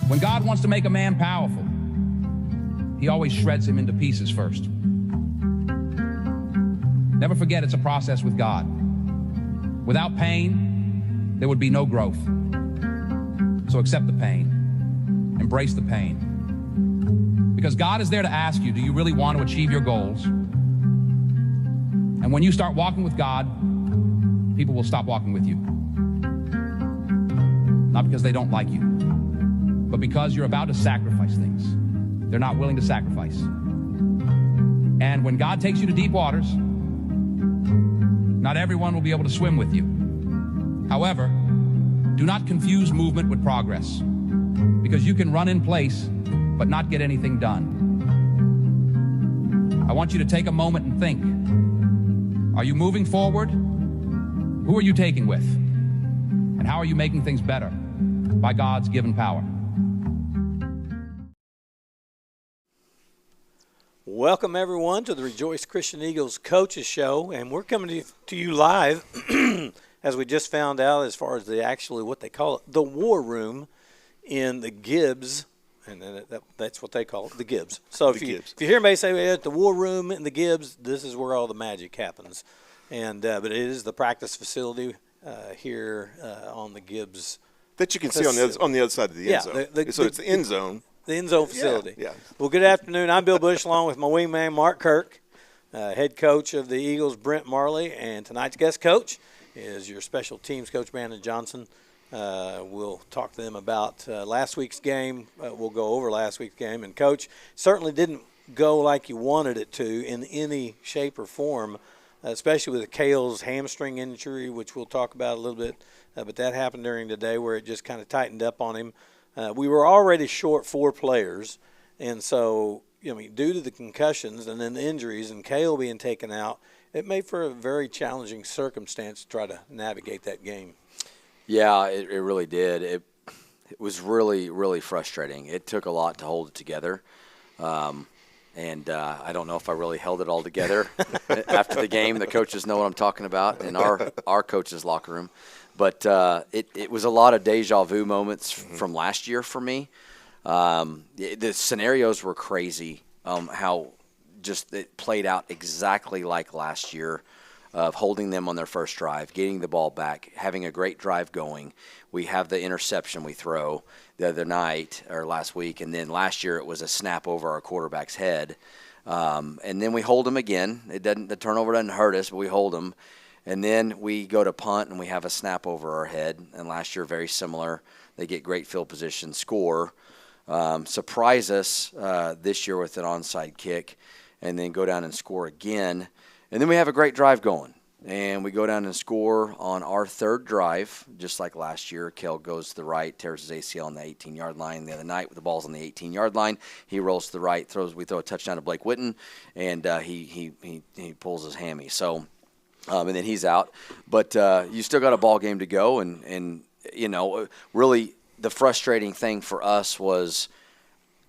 When God wants to make a man powerful, he always shreds him into pieces first. Never forget it's a process with God. Without pain, there would be no growth. So accept the pain. Embrace the pain. Because God is there to ask you, do you really want to achieve your goals? And when you start walking with God, people will stop walking with you. Not because they don't like you, but because you're about to sacrifice things they're not willing to sacrifice. And when God takes you to deep waters, not everyone will be able to swim with you. However, do not confuse movement with progress, because you can run in place but not get anything done. I want you to take a moment and think. Are you moving forward? Who are you taking with? And how are you making things better by God's given power? Welcome, everyone, to the Rejoice Christian Eagles Coaches Show, and we're coming to you live, as we just found out, as far as what they call it, the War Room in the Gibbs, and that's what they call it, the Gibbs. So if you hear me say we're at the War Room in the Gibbs, this is where all the magic happens, and but it is the practice facility here on the Gibbs that you can see on the other side of the end zone. So it's the end zone. The end zone facility. Yeah. Well, good afternoon. I'm Bill Bush, along with my wingman, Mark Kirk, head coach of the Eagles, Brent Marley, and tonight's guest coach is your special teams coach, Brandon Johnson. We'll talk to them about last week's game. We'll go over last week's game. And, Coach, certainly didn't go like you wanted it to in any shape or form, especially with Kale's hamstring injury, which we'll talk about a little bit. But that happened during the day where it just kind of tightened up on him. We were already short 4 players, and so, due to the concussions and then the injuries and Kale being taken out, it made for a very challenging circumstance to try to navigate that game. Yeah, it really did. It was really, really frustrating. It took a lot to hold it together, and I don't know if I really held it all together after the game. The coaches know what I'm talking about in our coaches' locker room. But it was a lot of deja vu moments from last year for me. The scenarios were crazy, how just it played out exactly like last year, of holding them on their first drive, getting the ball back, having a great drive going. We have the interception we throw the other night or last week, and then last year it was a snap over our quarterback's head. And then we hold them again. The turnover doesn't hurt us, but we hold them. And then we go to punt, and we have a snap over our head. And last year, very similar. They get great field position, score, surprise us this year with an onside kick, and then go down and score again. And then we have a great drive going. And we go down and score on our third drive, just like last year. Kel goes to the right, tears his ACL on the 18-yard line. The other night, with the ball's on the 18-yard line, he rolls to the right, we throw a touchdown to Blake Witten, and he pulls his hammy. So. And then he's out. But you still got a ball game to go. And really the frustrating thing for us was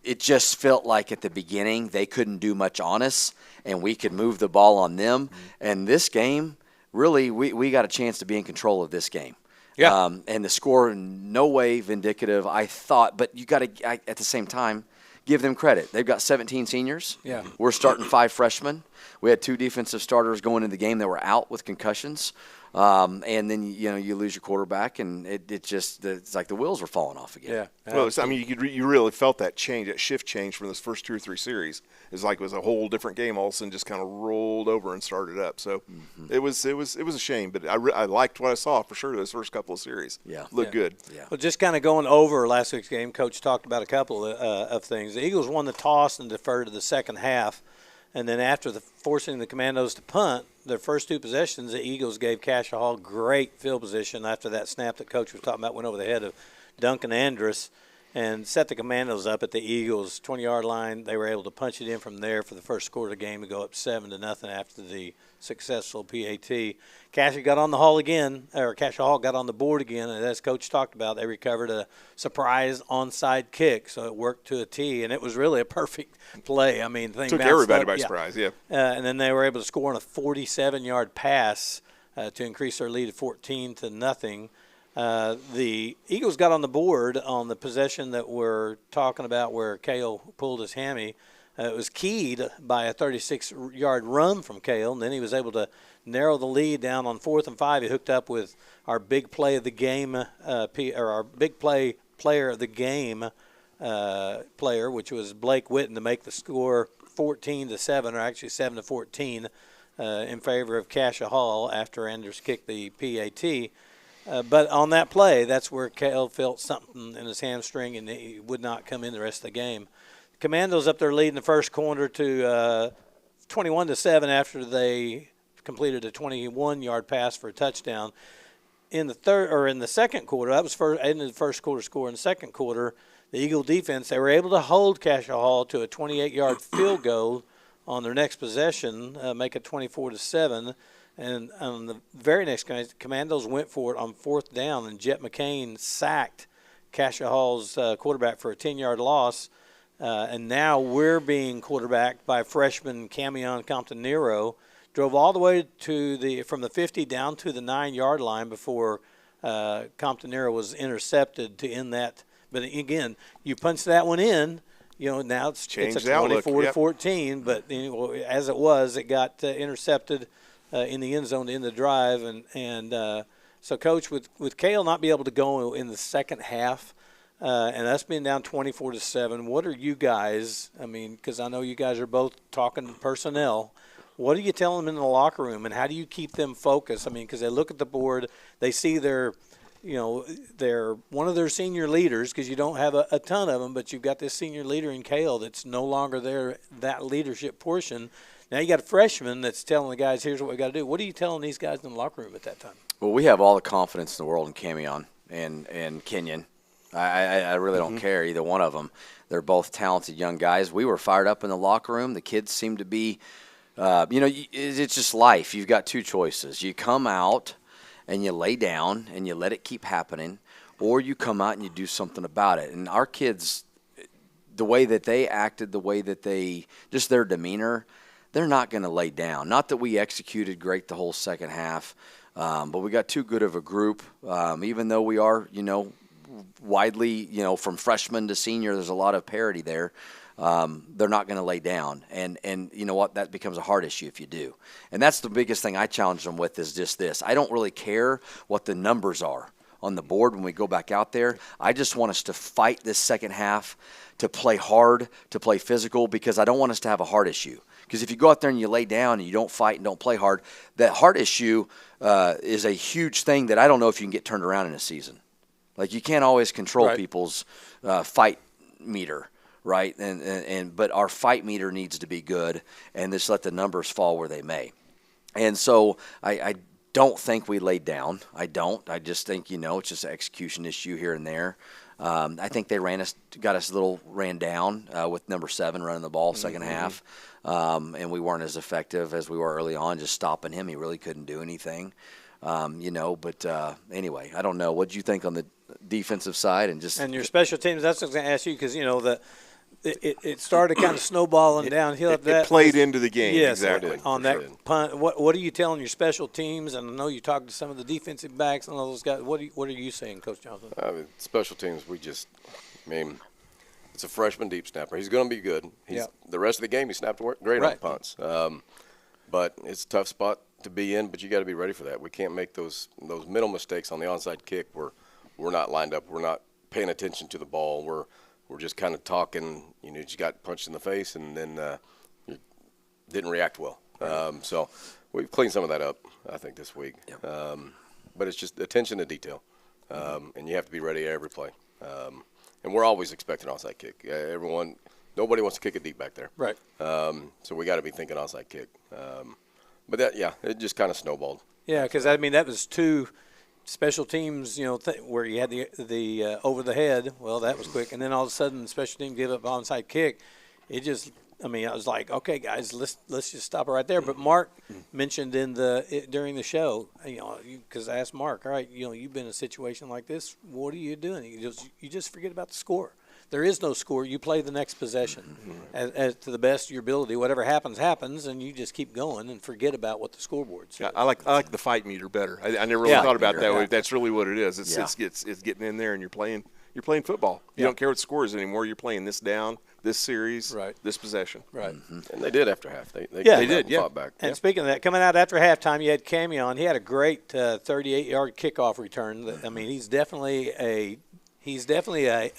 it just felt like at the beginning they couldn't do much on us, and we could move the ball on them. And this game, really, we got a chance to be in control of this game. Yeah. And the score, in no way vindicative, I thought. But you got to, at the same time, give them credit. They've got 17 seniors. Yeah. We're starting 5 freshmen. We had 2 defensive starters going into the game that were out with concussions. And then, you lose your quarterback, and it's like the wheels were falling off again. Yeah. Well, you really felt that change, that shift change from those first 2 or 3 series. It's like it was a whole different game. All of a sudden, just kind of rolled over and started up. So it was a shame, but I liked what I saw for sure. Those first couple of series, looked good. Yeah. Well, just kind of going over last week's game, Coach talked about a couple of things. The Eagles won the toss and deferred to the second half. And then after forcing the Commandos to punt, their first 2 possessions, the Eagles gave Cassia Hall great field position after that snap that Coach was talking about went over the head of Duncan Andrus and set the Commandos up at the Eagles' 20-yard line. They were able to punch it in from there for the first score of the game to go up 7-0 after the successful PAT. Cassia got on the Hall again, or Cassia Hall got on the board again, and as Coach talked about, they recovered a surprise onside kick, so it worked to a T, and it was really a perfect play. I mean, the thing took everybody by surprise, and then they were able to score on a 47-yard pass to increase their lead to 14-0. The Eagles got on the board on the possession that we're talking about where Cale pulled his hammy. It was keyed by a 36-yard run from Cale, and then he was able to narrow the lead down on 4th and 5. He hooked up with our big play of the game, or our big play player of the game player, which was Blake Witten, to make the score 14-7, or actually 7-14, in favor of Cassia Hall after Anders kicked the PAT. But on that play, that's where Cale felt something in his hamstring, and he would not come in the rest of the game. Commandos up there leading the first quarter to 21-7 after they completed a 21-yard pass for a touchdown. In the second quarter, that was in the first quarter score. In the second quarter, the Eagle defense, they were able to hold Cassia Hall to a 28-yard field goal on their next possession, make it 24-7. And on the very next Commandos went for it on 4th down, and Jet McCain sacked Cassia Hall's quarterback for a 10-yard loss. And now we're being quarterbacked by freshman Camion Compton-Nero. Drove all the way from the 50 down to the 9-yard line before Compton-Nero was intercepted to end that. But again, you punch that one in, now it's a 24-14. But as it was, it got intercepted in the end zone to end the drive. And so, Coach, with Cale not be able to go in the second half, and us being down 24-7, what are you guys? I mean, because I know you guys are both talking to personnel. What do you tell them in the locker room, and how do you keep them focused? I mean, because they look at the board, they see they're one of their senior leaders, because you don't have a ton of them, but you've got this senior leader in Cale that's no longer there, that leadership portion. Now you got a freshman that's telling the guys, here's what we got to do. What are you telling these guys in the locker room at that time? Well, we have all the confidence in the world in Camion and Kenyon. I really don't care, either one of them. They're both talented young guys. We were fired up in the locker room. The kids seem to be, it's just life. You've got two choices. You come out and you lay down and you let it keep happening, or you come out and you do something about it. And our kids, the way that they acted, the way that just their demeanor, they're not going to lay down. Not that we executed great the whole second half, but we got too good of a group. Even though we are, widely, from freshman to senior, there's a lot of parity there. They're not going to lay down. And you know what? That becomes a hard issue if you do. And that's the biggest thing I challenge them with is just this. I don't really care what the numbers are on the board when we go back out there. I just want us to fight this second half, to play hard, to play physical, because I don't want us to have a heart issue. Because if you go out there and you lay down and you don't fight and don't play hard, that heart issue is a huge thing that I don't know if you can get turned around in a season. Like, you can't always control people's fight meter, right? But our fight meter needs to be good, and just let the numbers fall where they may. And so I don't think we laid down. I don't. I just think, it's just an execution issue here and there. I think they got us a little ran down with number 7 running the ball second half. And we weren't as effective as we were early on, just stopping him. He really couldn't do anything, But anyway, I don't know. What did you think on the defensive side? And your special teams, that's what I was going to ask you, because, it started kind of snowballing downhill. It played into the game. Yes, exactly. On that punt. What are you telling your special teams? And I know you talked to some of the defensive backs and all those guys. What are you saying, Coach Johnson? Special teams, it's a freshman deep snapper. He's going to be good. The rest of the game, he snapped great on punts. But it's a tough spot to be in, but you got to be ready for that. We can't make those middle mistakes on the onside kick where we're not lined up. We're not paying attention to the ball. We're just kind of talking. You got punched in the face and then you didn't react well. So we've cleaned some of that up, I think, this week. Yep. But it's just attention to detail, and you have to be ready every play. And we're always expecting onside kick. Nobody wants to kick it deep back there. Right. So we got to be thinking onside kick. But it just kind of snowballed. Yeah, because that was 2 special teams, where you had the over the head. Well, that was quick, and then all of a sudden, the special team give up onside kick. It just, I was like, okay, guys, let's just stop it right there. But Mark mentioned during the show, because I asked Mark, all right, you've been in a situation like this. What are you doing? You just forget about the score. There is no score. You play the next possession as to the best of your ability. Whatever happens, happens, and you just keep going and forget about what the scoreboard says. I like the fight meter better. I never really thought about that way. That's really what it is. It's getting in there and you're playing football. You don't care what score is anymore. You're playing this down, this series, this possession. Right. And they did after half. They did. Fought back. And speaking of that, coming out after halftime, you had Camion. He had a great 38-yard kickoff return. I mean, he's definitely a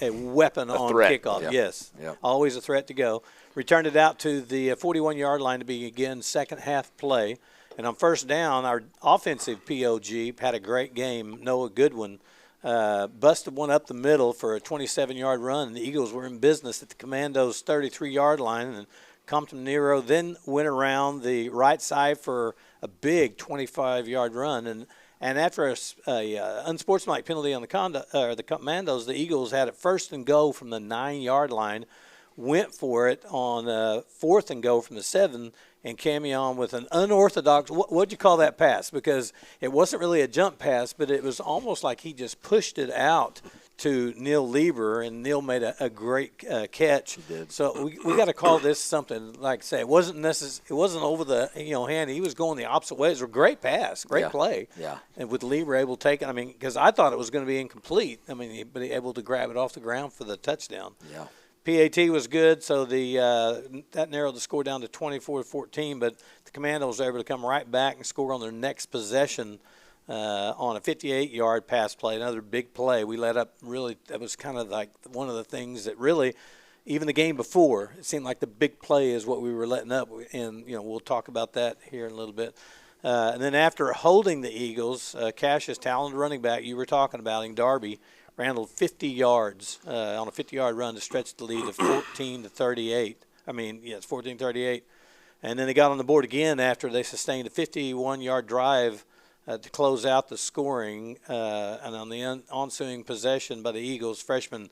weapon on kickoff. Yep. Yes. Yep. Always a threat to go. Returned it out to the 41-yard line to be, again, second half play. And on first down, our offensive POG had a great game. Noah Goodwin busted one up the middle for a 27-yard run. And the Eagles were in business at the Commandos' 33-yard line. And Compton Nero then went around the right side for a big 25-yard run. And after a unsportsmanlike penalty on the Commandos, the Eagles had it first and go from the 9-yard line, went for it on fourth and go from the 7, and Camion with an unorthodox, what'd you call that pass? Because it wasn't really a jump pass, but it was almost like he just pushed it out to Neil Lieber, and Neil made a great catch. He did. So we got to call this something. Like I say, it wasn't over the hand. He was going the opposite way. It was a great pass, great play. Yeah. And with Lieber able to take it, I mean, because I thought it was going to be incomplete. I mean, but he able to grab it off the ground for the touchdown. Yeah. PAT was good, so that narrowed the score down to 24-14. But the Commandos were able to come right back and score on their next possession. On a 58-yard pass play, another big play. We let up really – that was kind of like one of the things that really, even the game before, it seemed like the big play is what we were letting up. And, we'll talk about that here in a little bit. And then after holding the Eagles, Cash's talented running back, you were talking about him, Darby, ran 50 yards on a 50-yard run to stretch the lead to 14-38. I mean, it's 14-38. And then they got on the board again after they sustained a 51-yard drive to close out the scoring, and on the ensuing possession by the Eagles, freshman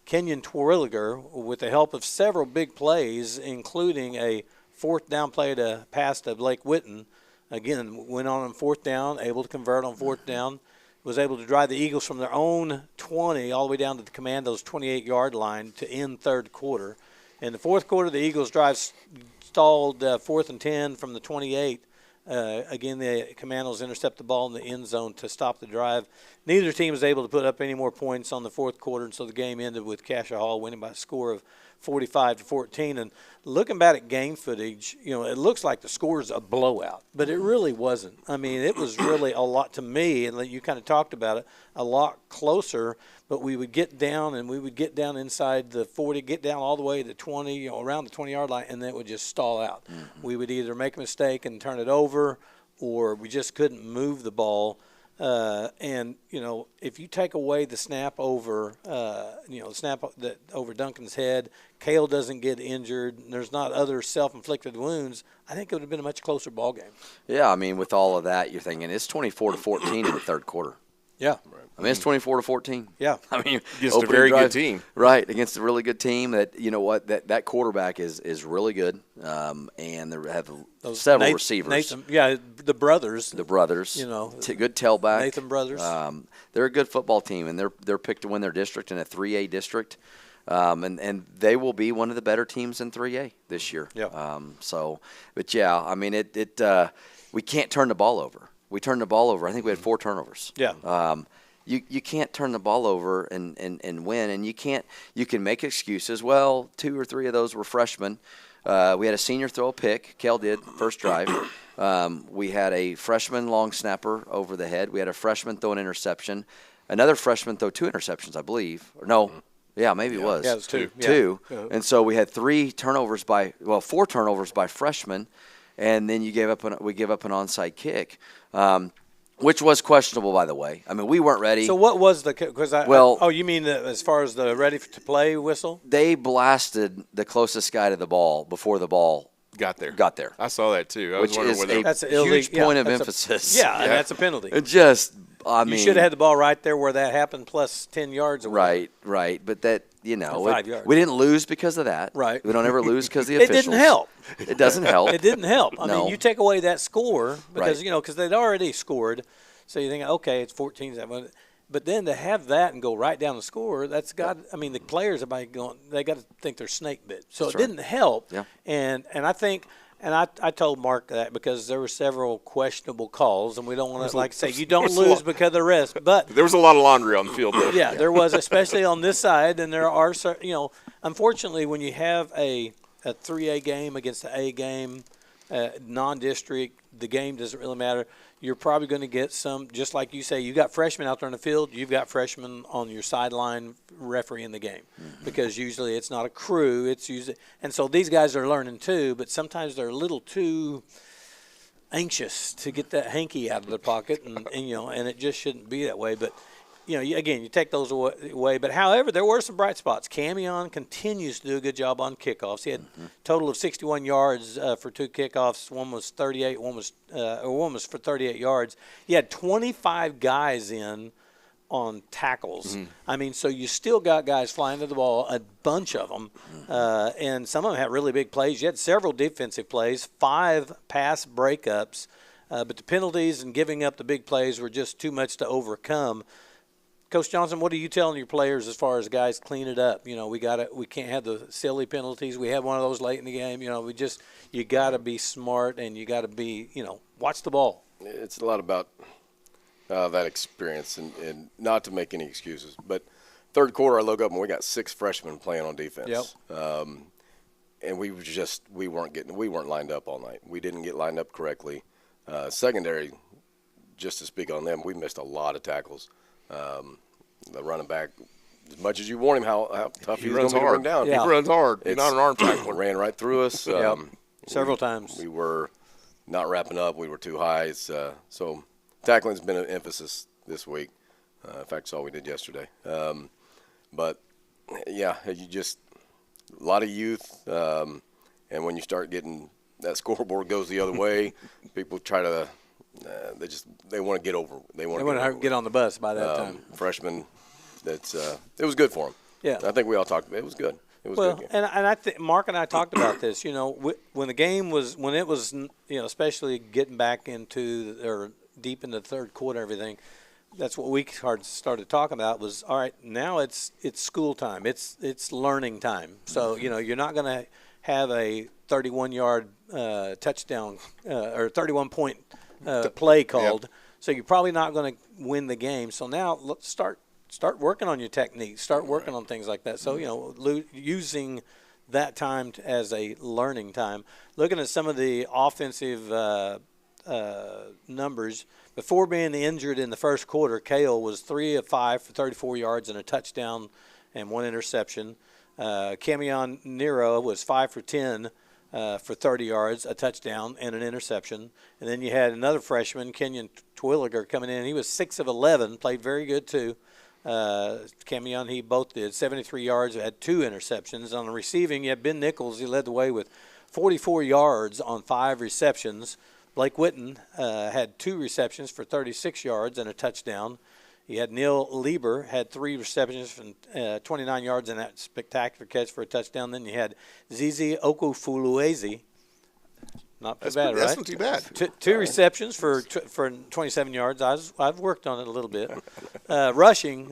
Kenyon Twirliger, with the help of several big plays, including a fourth down play to pass to Blake Witten, again, went on fourth down, able to convert on fourth down, was able to drive the Eagles from their own 20 all the way down to the Commandos' 28-yard line to end third quarter. In the fourth quarter, the Eagles' drive stalled 4th and 10 from the 28. Again, the Commandos intercept the ball in the end zone to stop the drive. Neither team was able to put up any more points on the fourth quarter, and so the game ended with Cassia Hall winning by a score of 45-14. And looking back at game footage, it looks like the score is a blowout, but it really wasn't. I mean, it was really a lot, to me, and you kind of talked about it, a lot closer. But we would get down, and we would get down inside the 40, get down all the way to 20, around the 20-yard line, and then it would just stall out. Mm-hmm. We would either make a mistake and turn it over, or we just couldn't move the ball. And if you take away the snap over, over Duncan's head, Cale doesn't get injured, and there's not other self-inflicted wounds, I think it would have been a much closer ball game. Yeah, I mean, with all of that, you're thinking it's 24-14 in the third quarter. Yeah. Right. I mean, it's 24-14. Yeah. I mean, against a very good team. Right, against a really good team that, that quarterback is really good. And they have several receivers. Nathan, the brothers. The brothers. Good tailback. Nathan brothers. They're a good football team, and they're picked to win their district in a 3A district. And they will be one of the better teams in 3A this year. Yeah. I mean, we can't turn the ball over. We turned the ball over. I think we had 4 turnovers. Yeah. You can't turn the ball over and win, and you can make excuses. Well, 2 or 3 of those were freshmen. We had a senior throw a pick. Kel did, first drive. We had a freshman long snapper over the head. We had a freshman throw an interception. Another freshman throw 2 interceptions, I believe. Or no. Yeah, maybe it was. Yeah, it was 2. 2. Yeah. And so we had 4 turnovers by freshmen, and then we gave up an onside kick. Which was questionable, by the way. I mean, we weren't ready. So what was you mean as far as the ready-to-play whistle? They blasted the closest guy to the ball before the ball got there. I saw that, too. I was wondering whether that's a huge point of emphasis. And that's a penalty. You should have had the ball right there where that happened, plus 10 yards away. Right. But that, 5 yards. We didn't lose because of that. Right. We don't ever lose because of the officials. It didn't help. It doesn't help. It didn't help. I No. mean, you take away that score because, Right. because they'd already scored. So you think, okay, it's 14-7. But then to have that and go right down the score, that's got. I mean, the players are going. They got to think they're snake bit. So That's it right. didn't help. Yeah. And I think. And I told Mark that because there were several questionable calls, and we don't want to, like I say, you don't lose because of the rest. But There was a lot of laundry on the field, though. yeah, there was, especially on this side, and there are, unfortunately, when you have a 3A game against an A game, non-district, the game doesn't really matter. You're probably going to get some, just like you say, you got freshmen out there in the field, you've got freshmen on your sideline refereeing the game, because usually it's not a crew, it's usually, and so these guys are learning too, but sometimes they're a little too anxious to get that hanky out of their pocket, and it just shouldn't be that way. But again, you take those away. But however, there were some bright spots. Camion continues to do a good job on kickoffs. He had a total of 61 yards for 2 kickoffs. One was 38. One was for 38 yards. He had 25 guys in on tackles. I mean, so you still got guys flying to the ball, a bunch of them, and some of them had really big plays. You had several defensive plays, 5 pass breakups, but the penalties and giving up the big plays were just too much to overcome. Coach Johnson, what are you telling your players as far as guys clean it up? We can't have the silly penalties. We had one of those late in the game. You got to be smart, and you got to be, watch the ball. It's a lot about that experience, and not to make any excuses, but third quarter I look up and we got 6 freshmen playing on defense. Yep. And we weren't lined up all night. We didn't get lined up correctly. Secondary, just to speak on them, we missed a lot of tackles. The running back, as much as you warn him how tough he's going to bring down. Yeah. He runs hard. He's not an arm tackler. Ran right through us. Several times. We were not wrapping up. We were too high. So tackling's been an emphasis this week. In fact, it's all we did yesterday. But, yeah, you just a lot of youth. And when you start getting that scoreboard goes the other way, people try to they want to get over. They want to get on the bus by that time. Freshmen, it was good for them. Yeah, I think we all talked about it. It was good. It was good. And I think Mark and I talked about this. When the game was especially getting back into or deep in the third quarter, everything. That's what we started talking about was, all right, now it's school time. It's learning time. So, you're not going to have a 31-yard touchdown or 31-point play called. Yep. So you're probably not going to win the game. So now let's start working on your technique. Start working on things like that. So, using that time as a learning time. Looking at some of the offensive numbers, before being injured in the first quarter, Cale was 3 of 5 for 34 yards and a touchdown and 1 interception. Camion Nero was 5 for 10 for 30 yards, a touchdown, and an interception. And then you had another freshman, Kenyon Twilliger, coming in. He was 6 of 11, played very good too. Camion, he both did 73 yards, had 2 interceptions. On the receiving, you had Ben Nichols. He led the way with 44 yards on 5 receptions. Blake Witten had 2 receptions for 36 yards and a touchdown. You had Neil Lieber had 3 receptions from 29 yards and that spectacular catch for a touchdown. Then you had Zizi Okufuluezi. Not too bad, right? That's not too bad. 2 receptions for 27 yards. I've worked on it a little bit. Rushing,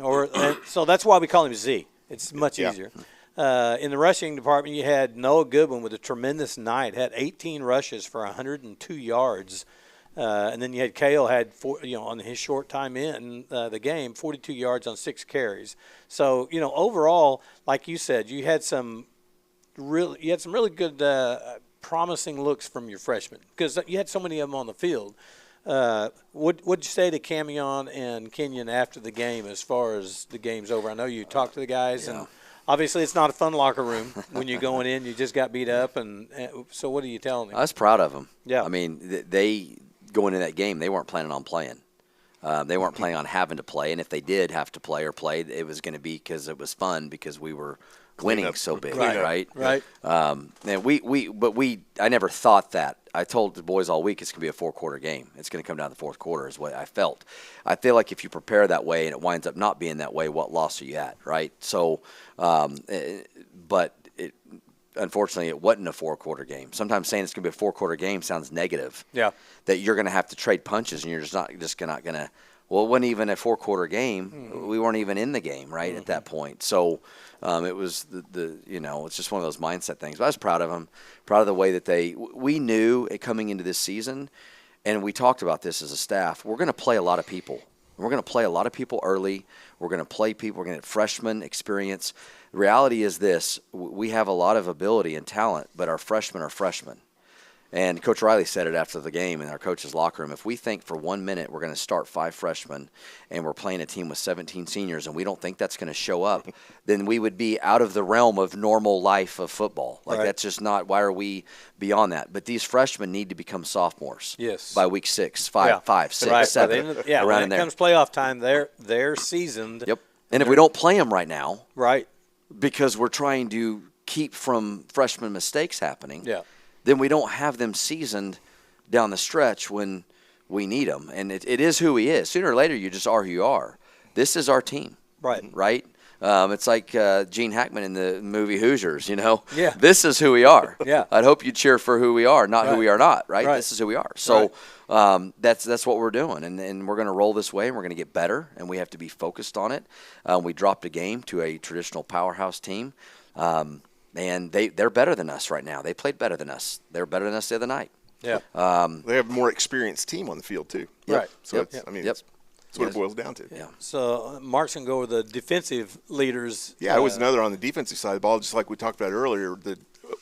so that's why we call him Z. It's much easier. In the rushing department, you had Noah Goodwin with a tremendous night. Had 18 rushes for 102 yards. And then you had Cale had on his short time in the game, 42 yards on 6 carries. So overall, like you said, you had some really good promising looks from your freshmen because you had so many of them on the field. What'd you say to Camion and Kenyon after the game as far as the game's over? I know you talked to the guys and. Obviously, it's not a fun locker room when you're going in. You just got beat up, and so what are you telling them? I was proud of them. Yeah. I mean, they going into that game, they weren't planning on playing. They weren't planning on having to play, and if they did have to play or play, it was going to be because it was fun because we were winning so big, right? Right. And I never thought that. I told the boys all week it's going to be a 4-quarter game. It's going to come down to the fourth quarter is what I felt. I feel like if you prepare that way and it winds up not being that way, what loss are you at, right? So, but unfortunately, it wasn't a 4-quarter game. Sometimes saying it's going to be a 4-quarter game sounds negative. Yeah. That you're going to have to trade punches and you're just not going to Well, it wasn't even a 4-quarter game. We weren't even in the game, right, at that point. So it was it's just one of those mindset things. But I was proud of them, proud of the way that we knew it coming into this season, and we talked about this as a staff. We're going to play a lot of people. We're going to play a lot of people early. We're going to play people. We're going to get freshman experience. The reality is this. We have a lot of ability and talent, but our freshmen are freshmen. And Coach Riley said it after the game in our coach's locker room. If we think for 1 minute we're going to start 5 freshmen and we're playing a team with 17 seniors and we don't think that's going to show up, then we would be out of the realm of normal life of football. Like, that's just not – why are we beyond that? But these freshmen need to become sophomores by week 6, 5, 6, 7, around in when there. it comes playoff time, they're seasoned. Yep. And if we don't play them right now – because we're trying to keep from freshman mistakes happening – then we don't have them seasoned down the stretch when we need them. And it is who he is. Sooner or later, you just are who you are. This is our team. Right? It's like Gene Hackman in the movie Hoosiers, This is who we are. I'd hope you cheer for who we are, not who we are not, right? This is who we are. So that's what we're doing. And we're going to roll this way, and we're going to get better, and we have to be focused on it. We dropped a game to a traditional powerhouse team. And they're better than us right now. They played better than us. They were better than us the other night. They have a more experienced team on the field too. So that's what it boils down to. So Mark's going to go over the defensive leaders. It was another on the defensive side of the ball, just like we talked about earlier.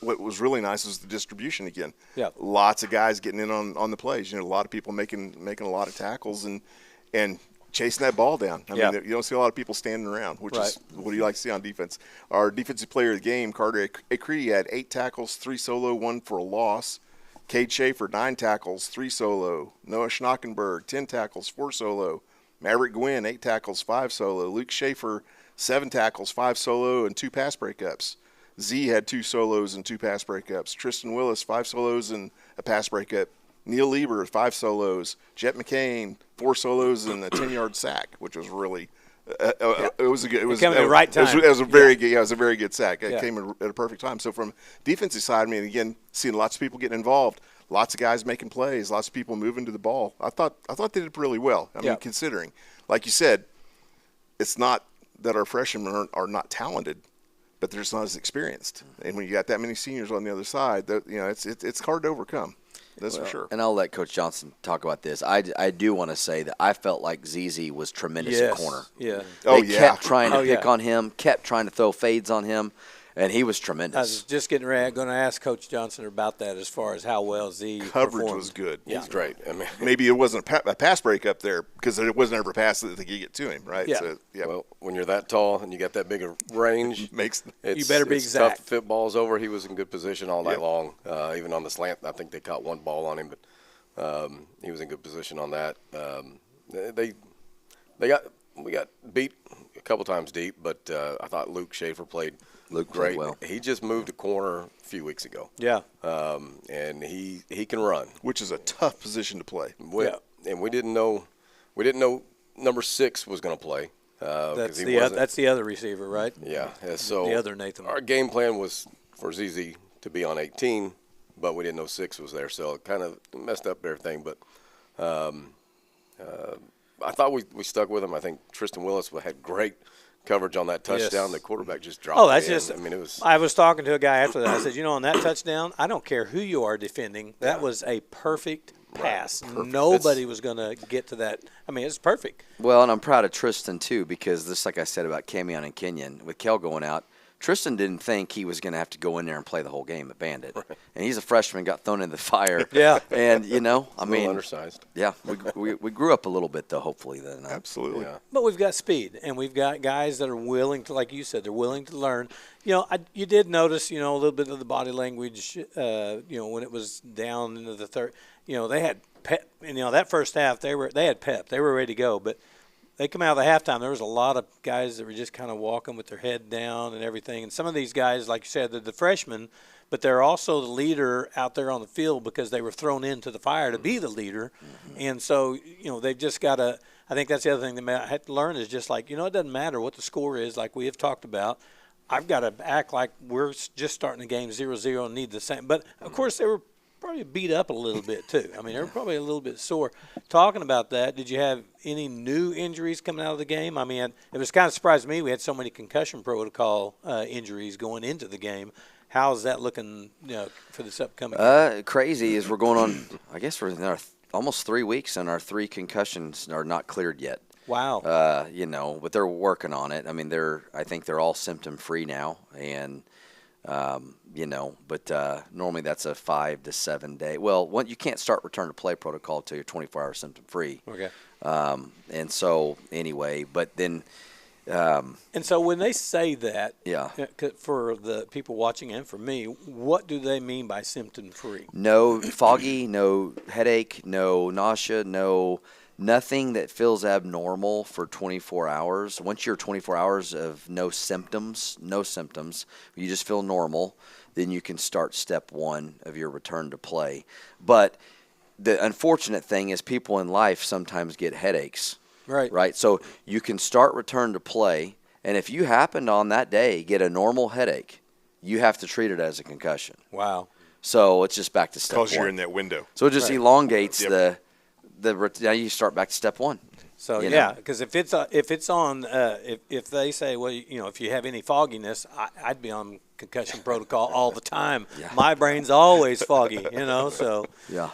What was really nice was the distribution again. Lots of guys getting in on the plays. A lot of people making a lot of tackles and chasing that ball down. I mean, you don't see a lot of people standing around, which is what do you like to see on defense. Our defensive player of the game, Carter Acree, had 8 tackles, 3 solo, 1 for a loss. Cade Schaefer, 9 tackles, 3 solo. Noah Schnockenberg, 10 tackles, 4 solo. Maverick Gwynn, 8 tackles, 5 solo. Luke Schaefer, 7 tackles, 5 solo, and 2 pass breakups. Z had 2 solos and 2 pass breakups. Tristan Willis, 5 solos and a pass breakup. Neil Lieber, 5 solos. Jet McCain, 4 solos and a 10-yard sack, which was really it was a good. It was came at the right time. It was a very good. It was a very good sack. It came at a perfect time. So from defensive side, I mean, again, seeing lots of people getting involved, lots of guys making plays, lots of people moving to the ball. I thought they did really well. I mean, considering, like you said, it's not that our freshmen are not talented, but they're just not as experienced. And when you got that many seniors on the other side, it's hard to overcome. That's for sure. And I'll let Coach Johnson talk about this. I do want to say that I felt like ZZ was tremendous in corner. They kept trying to pick on him, kept trying to throw fades on him, and he was tremendous. I was just going to ask Coach Johnson about that as far as how well Z coverage performed. was good. He's great. I mean, maybe it wasn't a pass break up there because it wasn't ever a pass that they could get to him, right? So, Well, when you're that tall and you got that big a range, you better be exact. Tough to fit balls over. He was in good position all night long. Even on the slant, I think they caught one ball on him, but he was in good position on that. We got beat a couple times deep, but I thought Luke Schaefer played great. Well. He just moved a corner a few weeks ago. And he can run, which is a tough position to play. And we didn't know number 6 was going to play. That's the other receiver, right? So the other Nathan. Our game plan was for ZZ to be on 18, but we didn't know 6 was there, so it kind of messed up everything. But I thought we stuck with him. I think Tristan Willis had great coverage on that touchdown. The quarterback just dropped. Oh, that's it in. just. I mean, it was. I was talking to a guy after that. I said, on that touchdown, I don't care who you are defending. That was a perfect pass. Nobody was going to get to that. I mean, it's perfect. Well, and I'm proud of Tristan too, because just like I said about Camion and Kenyon, with Kel going out, Tristan didn't think he was going to have to go in there and play the whole game at Bandit. And he's a freshman, got thrown in the fire. And, I mean. Undersized. Yeah. We grew up a little bit, though, hopefully. Then. Absolutely. But we've got speed, and we've got guys that are willing to, like you said, they're willing to learn. You did notice, a little bit of the body language, when it was down into the third. They had pep. That first half, they had pep. They were ready to go, but they come out of the halftime, there was a lot of guys that were just kind of walking with their head down and everything. And some of these guys, like you said, they're the freshmen, but they're also the leader out there on the field because they were thrown into the fire to be the leader. And so, they've just got to – I think that's the other thing they have to learn is just like, it doesn't matter what the score is, like we have talked about. I've got to act like we're just starting the game 0-0 and need the same. But, of course, they were probably beat up a little bit too. I mean, they're probably a little bit sore. Talking about that, did you have any new injuries coming out of the game? I mean, it was kind of surprised me. We had so many concussion protocol injuries going into the game. How's that looking, for this upcoming game? Crazy is we're going on, I guess we're in our almost 3 weeks, and our 3 concussions are not cleared yet. Wow. But they're working on it. I mean, I think they're all symptom free now, and but normally that's a 5 to 7 day. Well, you can't start return to play protocol until you're 24 hours symptom free. Okay. And so anyway, but then. And so when they say that, yeah, for the people watching and for me, what do they mean by symptom free? No foggy, no headache, no nausea, nothing that feels abnormal for 24 hours. Once you're 24 hours of no symptoms, you just feel normal, then you can start step 1 of your return to play. But the unfortunate thing is people in life sometimes get headaches. Right. So you can start return to play, and if you happen to on that day get a normal headache, you have to treat it as a concussion. Wow. So it's just back to step 1. Because you're in that window. So it just elongates now you start back to step 1. So because if they say, well, if you have any fogginess, I'd be on concussion protocol all the time. Yeah. My brain's always foggy, So yeah.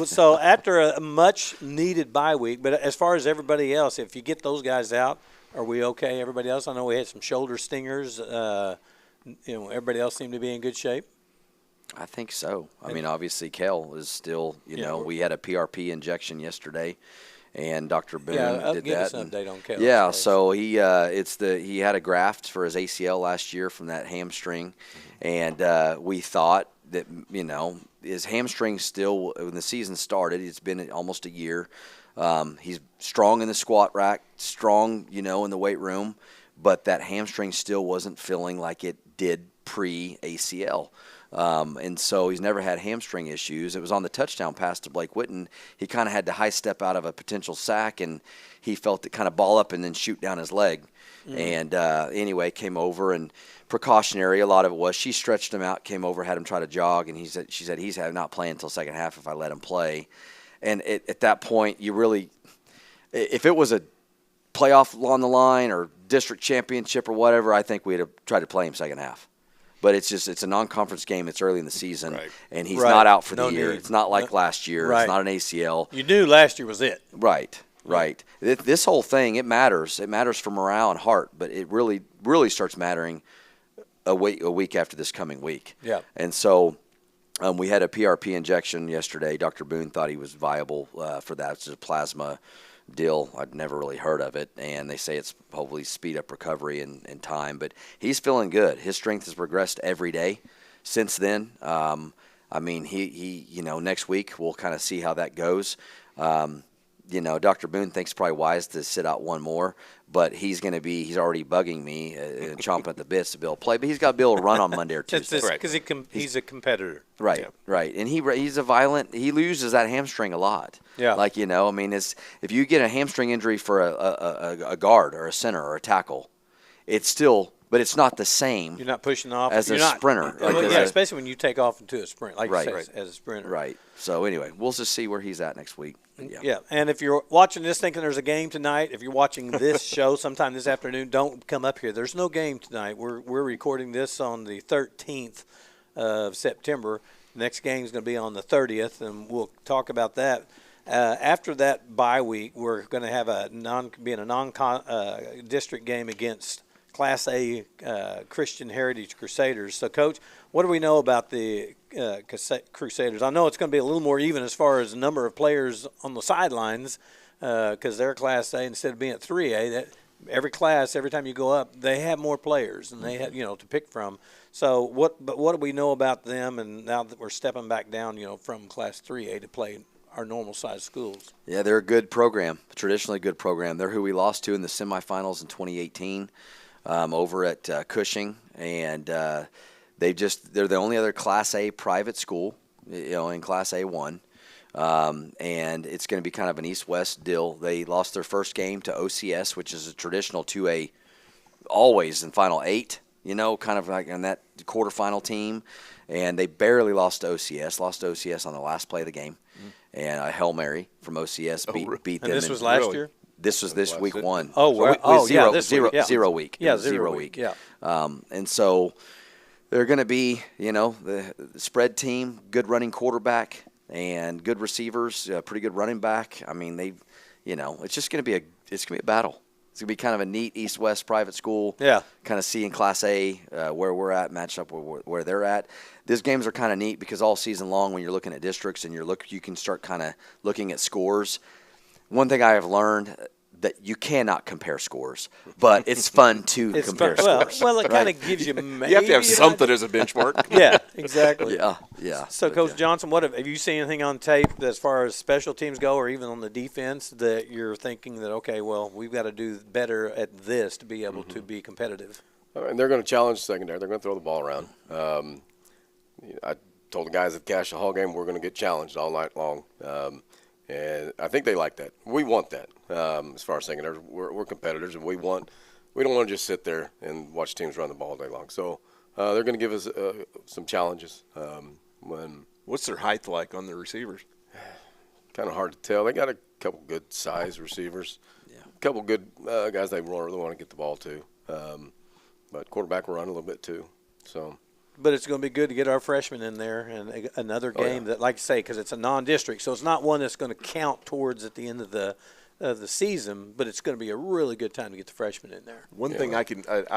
So after a much needed bye week, but as far as everybody else, if you get those guys out, are we okay? Everybody else, I know we had some shoulder stingers. Everybody else seemed to be in good shape. I think so. I mean, obviously, Kale is still. We had a PRP injection yesterday. And Dr. Boone did give that. Us an update on Kale. Yeah, so he had a graft for his ACL last year from that hamstring, and we thought that his hamstring still when the season started. It's been almost a year. He's strong in the squat rack, strong in the weight room, but that hamstring still wasn't feeling like it did pre-ACL. And so he's never had hamstring issues. It was on the touchdown pass to Blake Witten. He kind of had to high step out of a potential sack, and he felt it kind of ball up and then shoot down his leg. And anyway, came over and precautionary. A lot of it was she stretched him out, came over, had him try to jog, and she said he's not playing until second half if I let him play. And at that point, if it was a playoff on the line or district championship or whatever, I think we'd have tried to play him second half. But it's a non-conference game. It's early in the season, and he's not out for the year. It's not like last year. It's not an ACL. You knew last year was it. Right. This whole thing, it matters. It matters for morale and heart, but it really, really starts mattering a week after this coming week. Yeah. And so we had a PRP injection yesterday. Dr. Boone thought he was viable for that. It's a plasma deal. I'd never really heard of it, and they say it's hopefully speed up recovery in time, but he's feeling good. His strength has progressed every day since then. I mean, he next week we'll kind of see how that goes. Dr. Boone thinks it's probably wise to sit out one more, but he's already bugging me, chomping at the bits to be able to play, but he's got to be able to run on Monday or Tuesday. Because he's a competitor. Right, right. And he loses that hamstring a lot. Yeah. If you get a hamstring injury for a guard or a center or a tackle, but it's not the same. You're not pushing off as a sprinter. Especially when you take off into a sprint, like you say, as a sprinter. Right. So anyway, we'll just see where he's at next week. Yeah. And if you're watching this thinking there's a game tonight, if you're watching this show sometime this afternoon, don't come up here. There's no game tonight. We're recording this on the 13th of September. The next game is going to be on the 30th, and we'll talk about that. After that bye week, we're going to have a non-district game against Class A Christian Heritage Crusaders. So, Coach, what do we know about the Crusaders? I know it's going to be a little more even as far as the number of players on the sidelines because they're Class A instead of being at 3A. That every class, every time you go up, they have more players and they have to pick from. So, what do we know about them? And now that we're stepping back down, from Class 3A to play our normal size schools. Yeah, they're a good program, traditionally good program. They're who we lost to in the semifinals in 2018. Over at Cushing, and they're the only other Class A private school, in Class A1, and it's going to be kind of an East-West deal. They lost their first game to OCS, which is a traditional 2A, always in Final 8. kind of like on that quarterfinal team. And they barely lost to OCS, on the last play of the game. And a Hail Mary from OCS beat them. And this was last year? This was this week one. Zero week. Yeah, zero week. Yeah. And so they're going to be, the spread team, good running quarterback and good receivers, pretty good running back. I mean, it's just going to be a battle. It's going to be kind of a neat East-West private school. Yeah. Kind of see in Class A where we're at, match up where they're at. These games are kind of neat because all season long when you're looking at districts and you can start kind of looking at scores. One thing I have learned that you cannot compare scores, but it's fun to compare scores. Well, it kind of gives you maybe You have to have something as a benchmark. Yeah, exactly. Yeah. So, Coach Johnson, have you seen anything on tape as far as special teams go, or even on the defense, that you're thinking that, okay, well, we've got to do better at this to be able to be competitive? And they're going to challenge the secondary. They're going to throw the ball around. I told the guys at the Cash Hall game we're going to get challenged all night long. And I think they like that. We want that. As far as secondary, we're competitors, and we don't want to just sit there and watch teams run the ball all day long. So they're going to give us some challenges. What's their height like on the receivers? Kind of hard to tell. They got a couple good size receivers. Yeah. A couple good guys they really want to get the ball to. But quarterback will run a little bit too. So. But it's going to be good to get our freshmen in there and another game that, like I say, because it's a non-district, so it's not one that's going to count towards at the end of the season, but it's going to be a really good time to get the freshmen in there. One thing I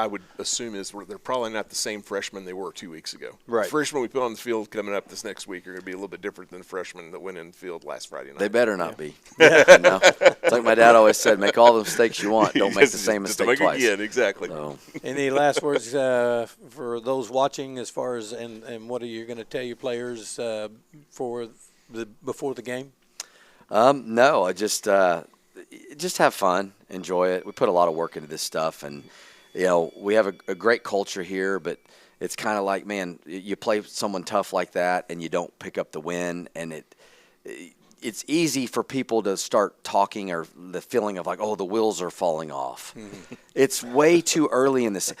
would assume is they're probably not the same freshmen they were 2 weeks ago. Right. The freshmen we put on the field coming up this next week are going to be a little bit different than the freshmen that went in the field last Friday night. They better not be. It's like my dad always said, make all the mistakes you want. Don't make the same mistake twice. Again, exactly. So. Any last words for those watching as far as and what are you going to tell your players before the game? No, I just have fun, enjoy it. We put a lot of work into this stuff, and we have a great culture here. But it's kind of like, man, you play someone tough like that, and you don't pick up the win, and it's easy for people to start talking or the feeling of like, oh, the wheels are falling off. It's way too early in this.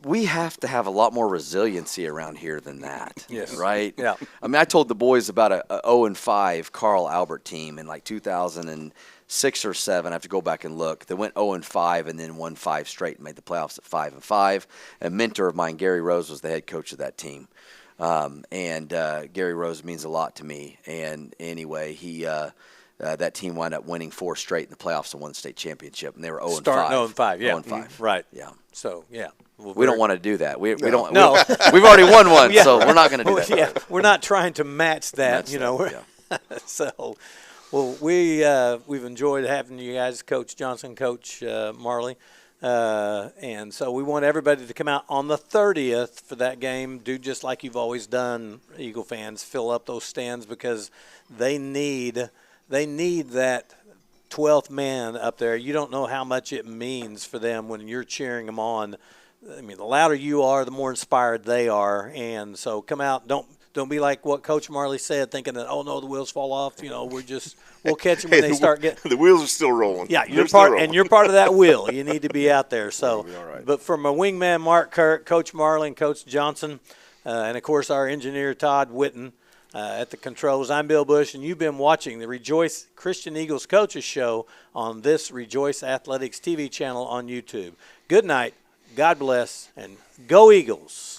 We have to have a lot more resiliency around here than that. Yes. Right? Yeah. I mean, I told the boys about a 0-5 Carl Albert team in like 2006 or 7. I have to go back and look. They went 0-5 and then won 5 straight and made the playoffs at 5-5. A mentor of mine, Gary Rose, was the head coach of that team. And Gary Rose means a lot to me. And anyway, he that team wound up winning 4 straight in the playoffs and won the state championship. And they were 0-5. Starting 0-5, yeah. 0-5. Right. Yeah. So, yeah. We don't want to do that. We don't. No. We've already won one, so we're not going to do that. Yeah, we're not trying to match that, So, well, we've enjoyed having you guys, Coach Johnson, Coach Marley. And so we want everybody to come out on the 30th for that game. Do just like you've always done, Eagle fans. Fill up those stands because they need that 12th man up there. You don't know how much it means for them when you're cheering them on. I mean, the louder you are, the more inspired they are. And so come out. Don't be like what Coach Marley said, thinking that, oh, no, the wheels fall off. We'll catch them when they start getting – the wheels are still rolling. Yeah, you're part of that wheel. You need to be out there. So, But for my wingman, Mark Kirk, Coach Marley, and Coach Johnson, and, of course, our engineer, Todd Witten, at the controls, I'm Bill Bush, and you've been watching the Rejoice Christian Eagles Coaches Show on this Rejoice Athletics TV channel on YouTube. Good night. God bless, and go Eagles.